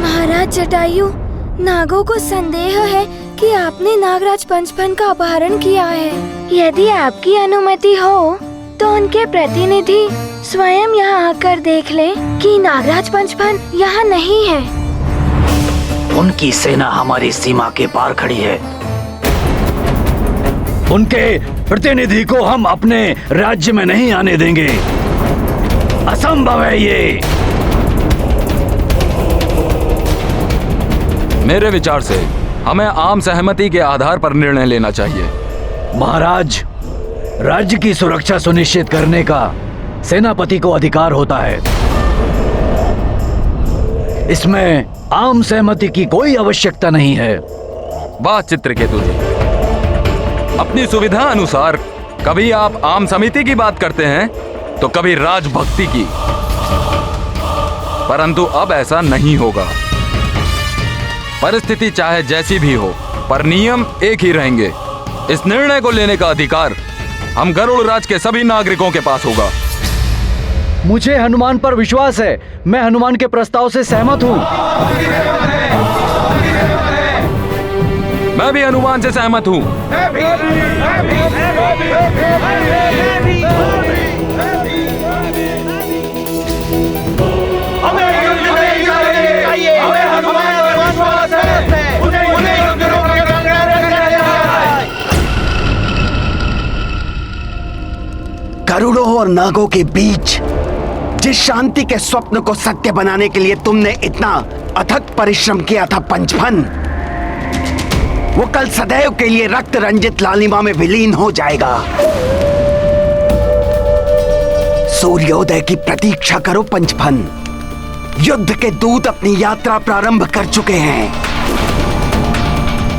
महाराज जटायु, नागों को संदेह है कि आपने नागराज पंचफन का अपहरण किया है। यदि आपकी अनुमति हो तो उनके प्रतिनिधि स्वयं यहाँ आकर देख लें कि नागराज पंचफन यहाँ नहीं है। उनकी सेना हमारी सीमा के पार खड़ी है। उनके प्रतिनिधि को हम अपने राज्य में नहीं आने देंगे। असंभव है ये। मेरे विचार से हमें आम सहमति के आधार पर निर्णय लेना चाहिए। महाराज, राज्य की सुरक्षा सुनिश्चित करने का सेनापति को अधिकार होता है। इसमें आम सहमति की कोई आवश्यकता नहीं है। वाह चित्रकेतु जी, अपनी सुविधा अनुसार कभी आप आम समिति की बात करते हैं तो कभी राजभक्ति की, परंतु अब ऐसा नहीं होगा। परिस्थिति चाहे जैसी भी हो, पर नियम एक ही रहेंगे। इस निर्णय को लेने का अधिकार हम गरुड़ राज के सभी नागरिकों के पास होगा। मुझे हनुमान पर विश्वास है। मैं हनुमान के प्रस्ताव से सहमत हूँ। मैं भी हनुमान से सहमत हूँ। गरुड़ों और नागों के बीच जिस शांति के स्वप्न को सत्य बनाने के लिए तुमने इतना अथक परिश्रम किया था पंचफन, वो कल सदैव के लिए रक्त रंजित लालिमा में विलीन हो जाएगा। सूर्योदय की प्रतीक्षा करो पंचफन। युद्ध के दूत अपनी यात्रा प्रारंभ कर चुके हैं।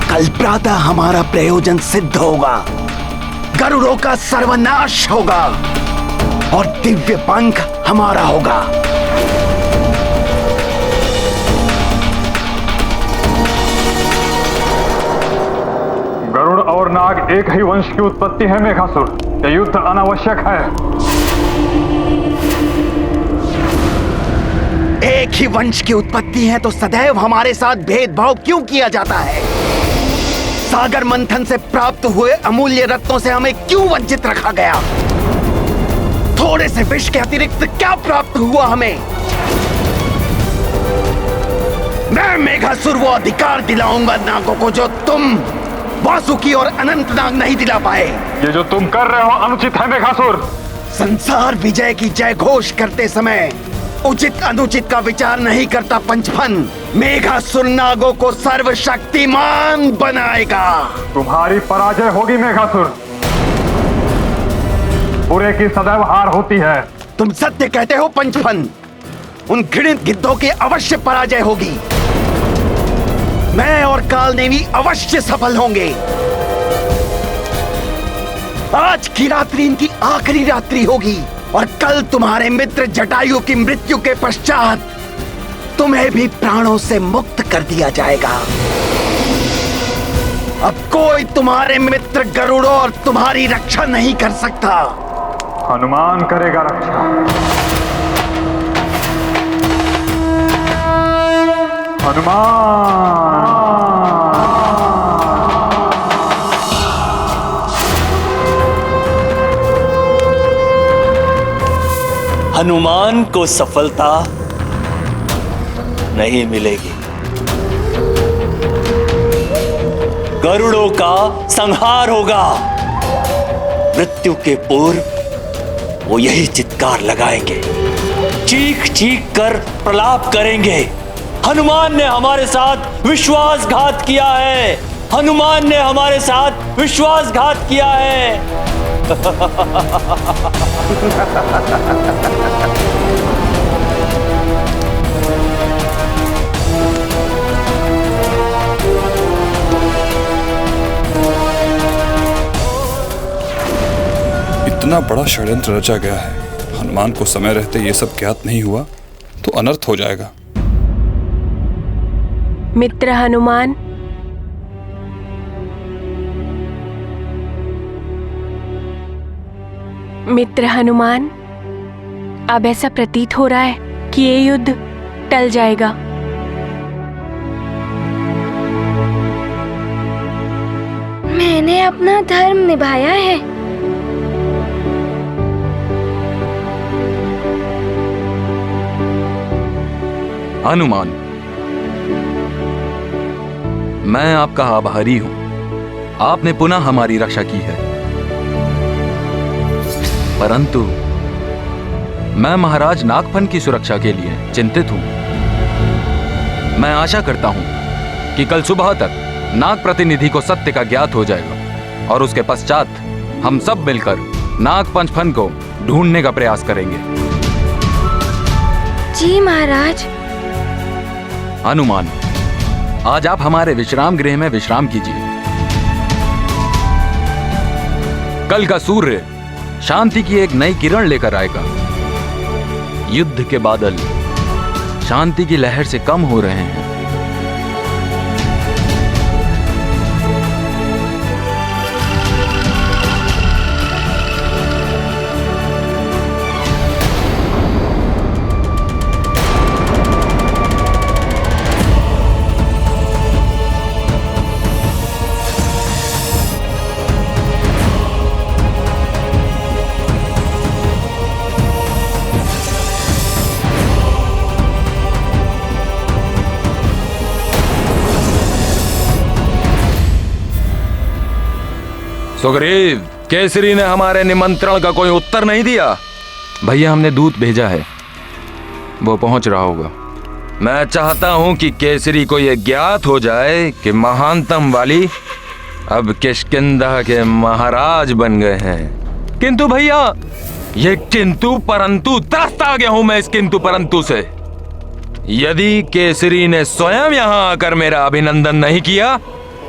कल प्रातः हमारा प्रयोजन सिद्ध होगा। गरुड़ों का सर्वनाश होगा और दिव्य पंख हमारा होगा। गरुड़ और नाग एक ही वंश की उत्पत्ति है मेघासुर। यह युद्ध अनावश्यक है। एक ही वंश की उत्पत्ति है तो सदैव हमारे साथ भेदभाव क्यों किया जाता है? सागर मंथन से प्राप्त हुए अमूल्य रत्नों से हमें क्यों वंचित रखा गया? थोड़े से विष के अतिरिक्त क्या प्राप्त हुआ हमें? मैं मेघासुर वो अधिकार दिलाऊंगा नागों को जो तुम वासुकी और अनंतनाग नहीं दिला पाए। ये जो तुम कर रहे हो अनुचित है मेघासुर। संसार विजय की जय घोष करते समय उचित अनुचित का विचार नहीं करता पंचफन। मेघासुर नागों को सर्वशक्तिमान बनाएगा। तुम्हारी पराजय होगी मेघासुर। बुरे की सदैव हार होती है। तुम सत्य कहते हो पंचफन। उन घृणित गिद्धों की अवश्य पराजय होगी। मैं और कालनेमी अवश्य सफल होंगे। आज की रात्रि इनकी आखिरी रात्रि होगी और कल तुम्हारे मित्र जटायु की मृत्यु के पश्चात तुम्हें भी प्राणों से मुक्त कर दिया जाएगा। अब कोई तुम्हारे मित्र गरुड़ों और तुम्हारी रक्षा नहीं कर सकता। हनुमान करेगा रक्षा। हनुमान। हनुमान को सफलता नहीं मिलेगी। गरुड़ों का संहार होगा। मृत्यु के पूर्व वो यही चित्कार लगाएंगे, चीख चीख कर प्रलाप करेंगे। हनुमान ने हमारे साथ विश्वासघात किया है। हनुमान ने हमारे साथ विश्वासघात किया है। इतना बड़ा षड्यंत्र रचा गया है। हनुमान को समय रहते ये सब ज्ञात नहीं हुआ तो अनर्थ हो जाएगा। मित्र हनुमान, मित्र हनुमान, अब ऐसा प्रतीत हो रहा है कि ये युद्ध टल जाएगा। मैंने अपना धर्म निभाया है। हनुमान, मैं आपका आभारी हूं। आपने पुनः हमारी रक्षा की है, परंतु मैं महाराज नागफन की सुरक्षा के लिए चिंतित हूं। मैं आशा करता हूं कि कल सुबह तक नाग प्रतिनिधि को सत्य का ज्ञात हो जाएगा और उसके पश्चात हम सब मिलकर नाग पंचफन को ढूंढने का प्रयास करेंगे। जी महाराज। हनुमान, आज आप हमारे विश्राम गृह में विश्राम कीजिए। कल का सूर्य शांति की एक नई किरण लेकर आएगा। युद्ध के बादल शांति की लहर से कम हो रहे हैं। सुग्रीव, केसरी ने हमारे निमंत्रण का कोई उत्तर नहीं दिया। भैया, हमने दूत भेजा है, वो पहुंच रहा होगा। मैं चाहता हूं कि केसरी को यह ज्ञात हो जाए कि महानतम वाली अब किष्किंधा के महाराज बन गए हैं। किंतु भैया, ये किंतु परंतु, त्रस्त आ गया हूं मैं इस किंतु परंतु से। यदि केसरी ने स्वयं यहां आकर मेरा अभिनंदन नहीं किया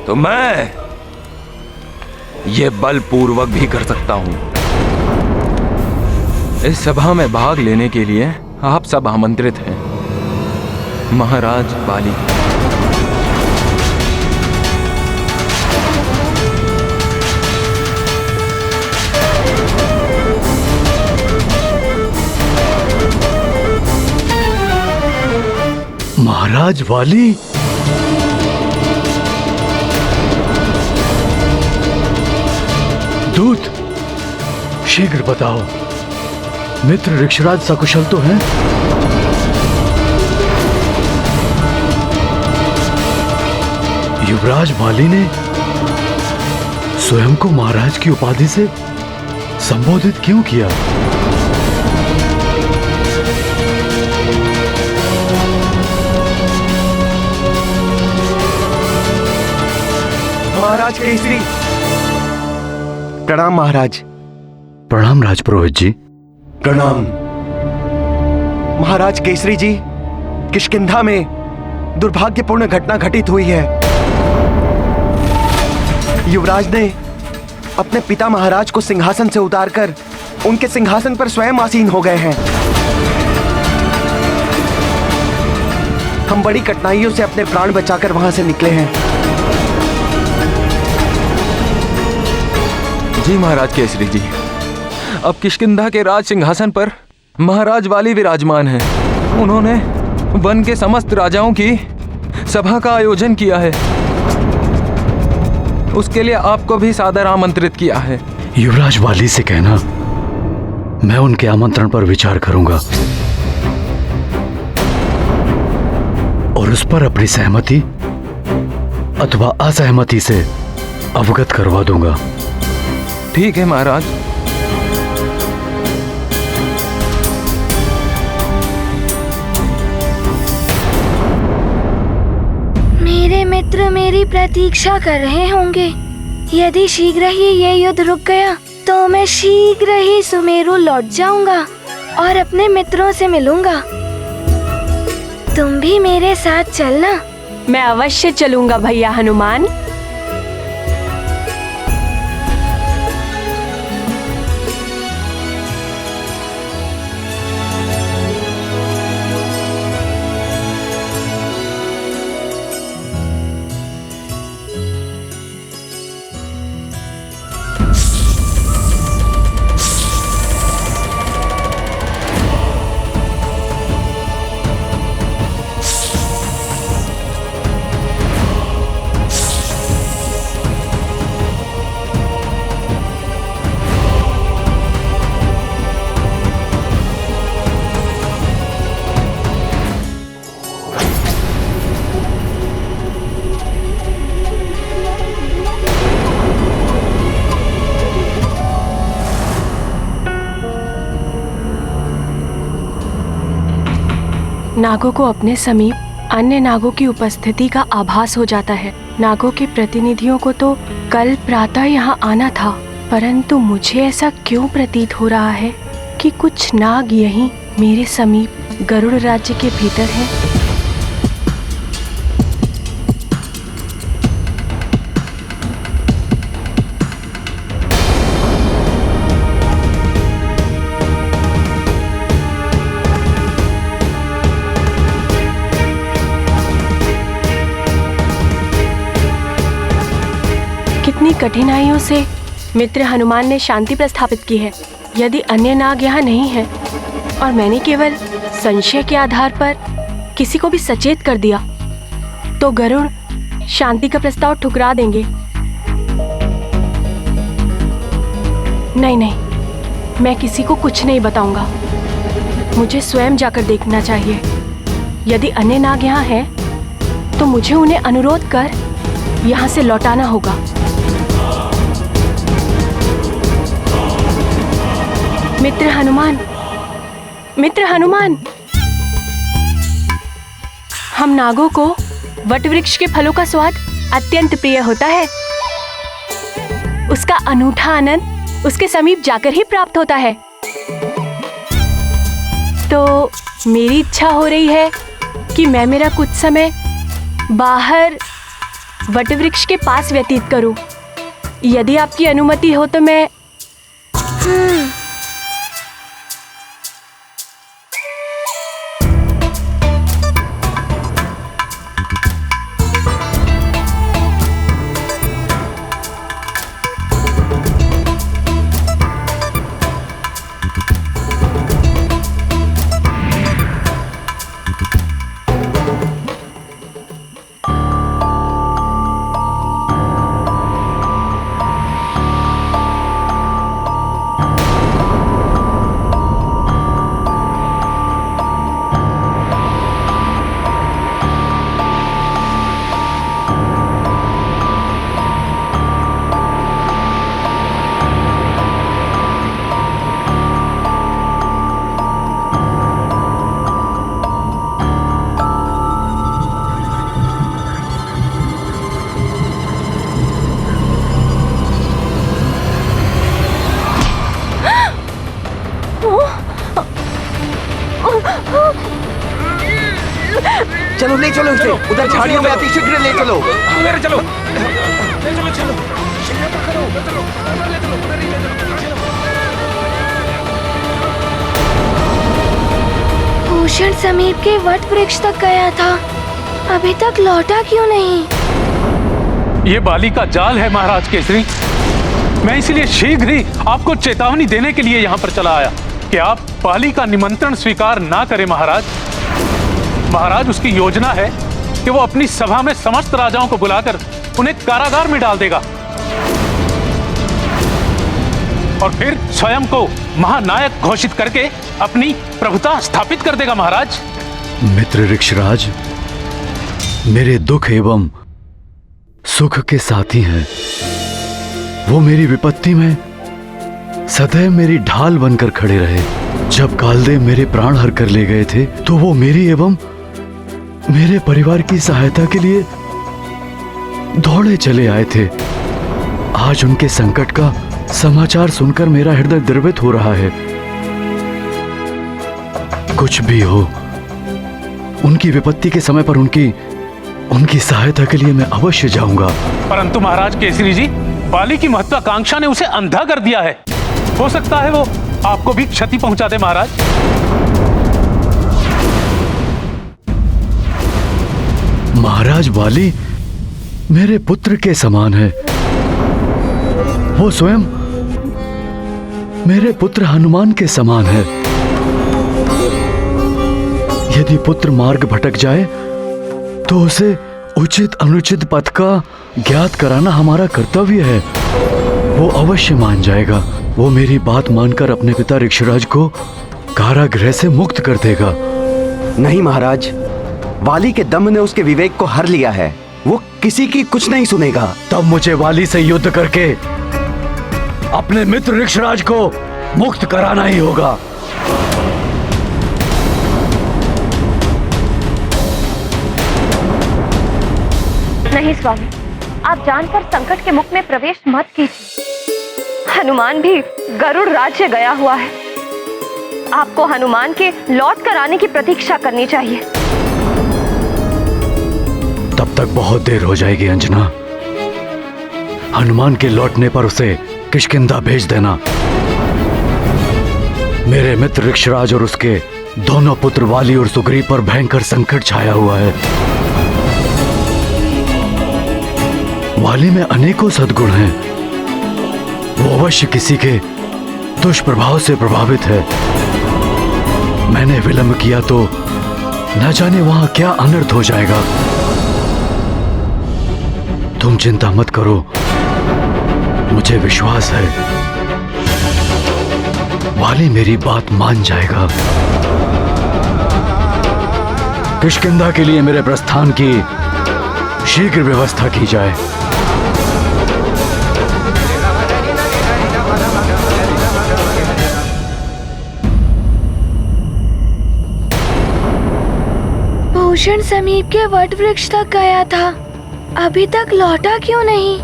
तो मैं ये बलपूर्वक भी कर सकता हूं। इस सभा में भाग लेने के लिए आप सब आमंत्रित हैं। महाराज बाली, महाराज वाली, दूत, शीघ्र बताओ, मित्र ऋक्षराज सकुशल तो हैं? युवराज माली ने स्वयं को महाराज की उपाधि से संबोधित क्यों किया? महाराज केसरी। प्रणाम महाराज। प्रणाम राजपुरोहित जी। प्रणाम। महाराज केसरी जी, किष्किंधा में दुर्भाग्यपूर्ण घटना घटित हुई है। युवराज ने अपने पिता महाराज को सिंहासन से उतारकर उनके सिंहासन पर स्वयं आसीन हो गए हैं। हम बड़ी कठिनाइयों से अपने प्राण बचाकर वहां से निकले हैं। जी महाराज केसरी जी, अब किष्किंधा के राज सिंहासन पर महाराज वाली विराजमान हैं। उन्होंने वन के समस्त राजाओं की सभा का आयोजन किया है। उसके लिए आपको भी सादर आमंत्रित किया है। युवराज वाली से कहना, मैं उनके आमंत्रण पर विचार करूंगा और उस पर अपनी सहमति अथवा असहमति से अवगत करवा दूंगा। ठीक है महाराज। मेरे मित्र मेरी प्रतीक्षा कर रहे होंगे। यदि शीघ्र ही ये युद्ध रुक गया तो मैं शीघ्र ही सुमेरु लौट जाऊंगा और अपने मित्रों से मिलूंगा। तुम भी मेरे साथ चलना। मैं अवश्य चलूंगा भैया हनुमान। नागों को अपने समीप अन्य नागों की उपस्थिति का आभास हो जाता है। नागों के प्रतिनिधियों को तो कल प्रातः यहाँ आना था, परंतु मुझे ऐसा क्यों प्रतीत हो रहा है कि कुछ नाग यहीं मेरे समीप गरुड़ राज्य के भीतर हैं। कितनी कठिनाइयों से मित्र हनुमान ने शांति प्रस्थापित की है। यदि अन्य नाग यहाँ नहीं हैं और मैंने केवल संशय के आधार पर किसी को भी सचेत कर दिया तो गरुड़ शांति का प्रस्ताव ठुकरा देंगे। नहीं, मैं किसी को कुछ नहीं बताऊंगा। मुझे स्वयं जाकर देखना चाहिए। यदि अन्य नाग यहाँ हैं तो मुझे उन्हें अनुरोध कर यहाँ से लौटाना होगा। मित्र हनुमान, हम नागों को वट वृक्ष के फलों का स्वाद अत्यंत प्रिय होता है। उसका अनूठा आनंद उसके समीप जाकर ही प्राप्त होता है। तो मेरी इच्छा हो रही है कि मैं मेरा कुछ समय बाहर वट वृक्ष के पास व्यतीत करूं। यदि आपकी अनुमति हो तो मैं चलो ले चलो इसे, उधर झाड़ियों में अति शीघ्र ले चलो। भूषण समीप के वट वृक्ष तक गया था, अभी तक लौटा क्यों नहीं? ये बाली का जाल है महाराज केसरी। मैं इसलिए शीघ्र ही आपको चेतावनी देने के लिए यहाँ पर चला आया कि आप बाली का निमंत्रण स्वीकार ना करें। महाराज उसकी योजना है कि वो अपनी सभा में समस्त राजाओं को बुलाकर उन्हें कारागार में डाल देगा और फिर स्वयं को महानायक घोषित करके अपनी प्रभुता स्थापित कर देगा। महाराज, मित्र ऋक्षराज मेरे दुख एवं सुख के साथी हैं। वो मेरी विपत्ति में सदैव मेरी ढाल बनकर खड़े रहे। जब कालदेव मेरे प्राण हर कर ले गए थे तो वो मेरी एवं मेरे परिवार की सहायता के लिए दौड़े चले आए थे। आज उनके संकट का समाचार सुनकर मेरा हृदय द्रवित हो रहा है। कुछ भी हो, उनकी विपत्ति के समय पर उनकी सहायता के लिए मैं अवश्य जाऊंगा। परंतु महाराज केसरी जी, बाली की महत्वाकांक्षा ने उसे अंधा कर दिया है। हो सकता है वो आपको भी क्षति पहुंचा दे। महाराज, महाराज बाली मेरे पुत्र के समान है। वो स्वयं मेरे पुत्र हनुमान के समान है। यदि पुत्र मार्ग भटक जाए तो उसे उचित अनुचित पथ का ज्ञात कराना हमारा कर्तव्य है। वो अवश्य मान जाएगा। वो मेरी बात मानकर अपने पिता ऋक्षराज को कारागृह से मुक्त कर देगा। नहीं महाराज, वाली के दम ने उसके विवेक को हर लिया है। वो किसी की कुछ नहीं सुनेगा। तब मुझे वाली से युद्ध करके अपने मित्र ऋक्षराज को मुक्त कराना ही होगा। नहीं स्वामी, आप जानकर संकट के मुख में प्रवेश मत कीजिए। हनुमान भी गरुड़ राज्य गया हुआ है। आपको हनुमान के लौट कर आने की प्रतीक्षा करनी चाहिए। तब तक बहुत देर हो जाएगी अंजना। हनुमान के लौटने पर उसे किष्किंधा भेज देना। मेरे मित्र ऋक्षराज और उसके दोनों पुत्र वाली और सुग्रीव पर भयंकर संकट छाया हुआ है। वाली में अनेकों सद्गुण हैं। वो अवश्य किसी के दुष्प्रभाव से प्रभावित है। मैंने विलंब किया तो न जाने वहां क्या अनर्थ हो जाएगा। तुम चिंता मत करो, मुझे विश्वास है वाली मेरी बात मान जाएगा। किष्किंधा के लिए मेरे प्रस्थान की शीघ्र व्यवस्था की जाए। भूषण समीप के वट वृक्ष तक गया था, अभी तक लौटा क्यों नहीं?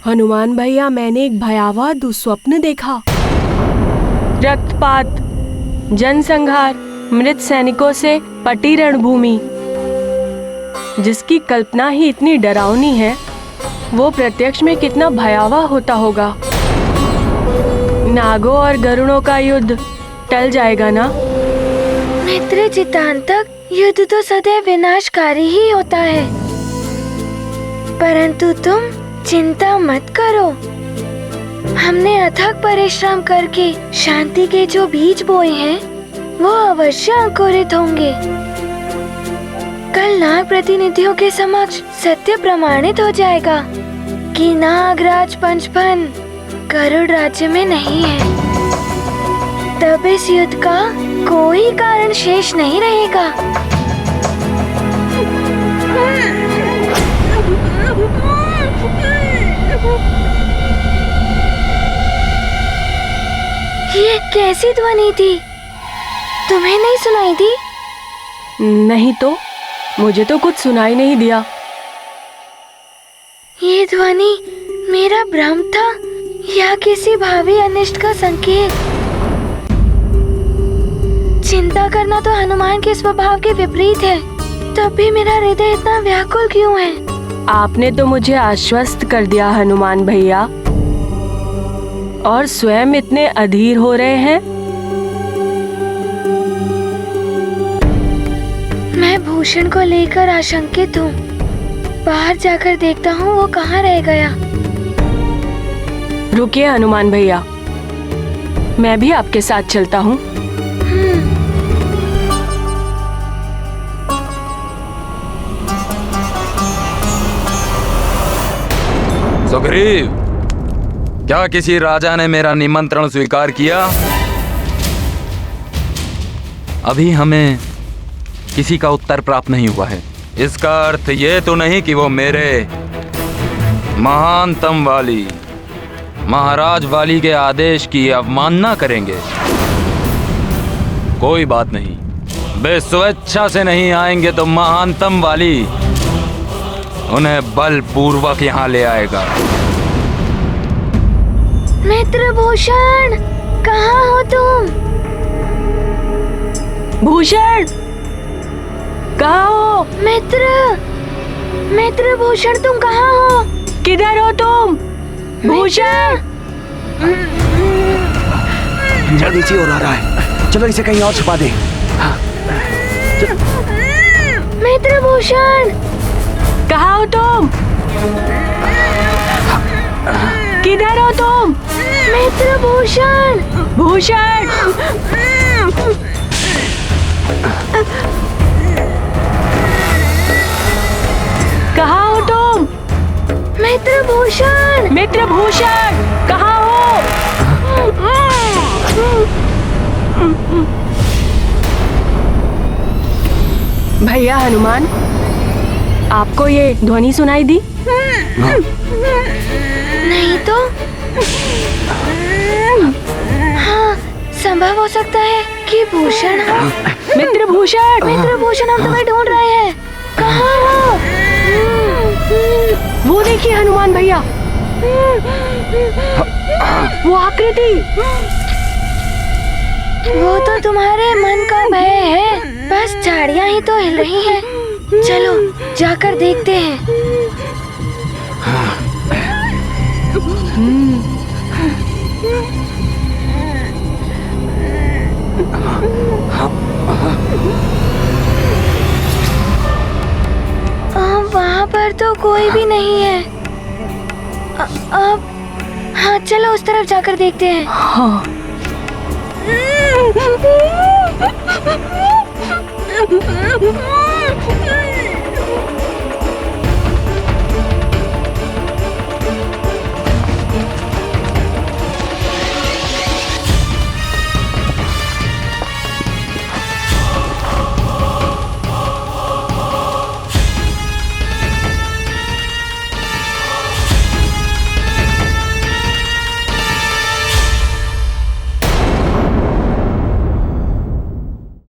हनुमान भैया, मैंने एक भयावह दुस्वप्न देखा। रक्तपात, जनसंहार, मृत सैनिकों से पटी रणभूमि, जिसकी कल्पना ही इतनी डरावनी है, वो प्रत्यक्ष में कितना भयावह होता होगा। नागों और गरुड़ों का युद्ध टल जाएगा ना? मित्र चितांतक, युद्ध तो सदैव विनाशकारी ही होता है, परंतु तुम चिंता मत करो। हमने अथक परिश्रम करके शांति के जो बीज बोए हैं, वो अवश्य अंकुरित होंगे। कल नाग प्रतिनिधियों के समक्ष सत्य प्रमाणित हो जाएगा कि नागराज पंचफन गरुड़ राज्य में नहीं है। तब इस युद्ध का कोई कारण शेष नहीं रहेगा। ये कैसी ध्वनि थी? तुम्हें नहीं सुनाई दी? नहीं तो, मुझे तो कुछ सुनाई नहीं दिया। ये ध्वनि मेरा भ्रम था या किसी भावी अनिष्ट का संकेत? चिंता करना तो हनुमान के स्वभाव के विपरीत है, तब भी मेरा हृदय इतना व्याकुल क्यों है? आपने तो मुझे आश्वस्त कर दिया हनुमान भैया, और स्वयं इतने अधीर हो रहे हैं। मैं भूषण को लेकर आशंकित हूँ। बाहर जाकर देखता हूँ वो कहाँ रह गया। रुकिए हनुमान भैया, मैं भी आपके साथ चलता हूँ। सुग्रीव, क्या किसी राजा ने मेरा निमंत्रण स्वीकार किया? अभी हमें किसी का उत्तर प्राप्त नहीं हुआ है। इसका अर्थ ये तो नहीं कि वो मेरे महानतम वाली महाराज वाली के आदेश की अवमानना करेंगे। कोई बात नहीं, वे स्वेच्छा से नहीं आएंगे तो महानतम वाली उन्हें बलपूर्वक यहाँ ले आएगा। मित्र भूषण, कहाँ हो तुम? भूषण, कहाँ हो? मित्र भूषण, तुम कहाँ हो? किधर हो तुम? भूषण, जल्दी से और आ रहा है, चलो इसे कहीं और छुपा दे। मित्र भूषण, कहाँ हो तुम? किधर हो तुम? मित्र भूषण, भूषण, कहाँ हो तुम? मित्र भूषण, मित्र भूषण, कहाँ हो? भैया हनुमान, आपको ये ध्वनि सुनाई दी? नहीं तो। हाँ, संभव हो सकता है विक्की भूषण। मित्र भूषण, मित्र भूषण, हम तुम्हें ढूंढ रहे हैं। कहाँ हो? वो देखिए हनुमान भैया, वो आकृति। वो तो तुम्हारे मन का भय है, बस झाड़ियाँ ही तो हिल रही हैं। चलो जाकर देखते हैं। वहाँ पर तो कोई भी नहीं है। अब हाँ, चलो उस तरफ जाकर देखते हैं। हाँ।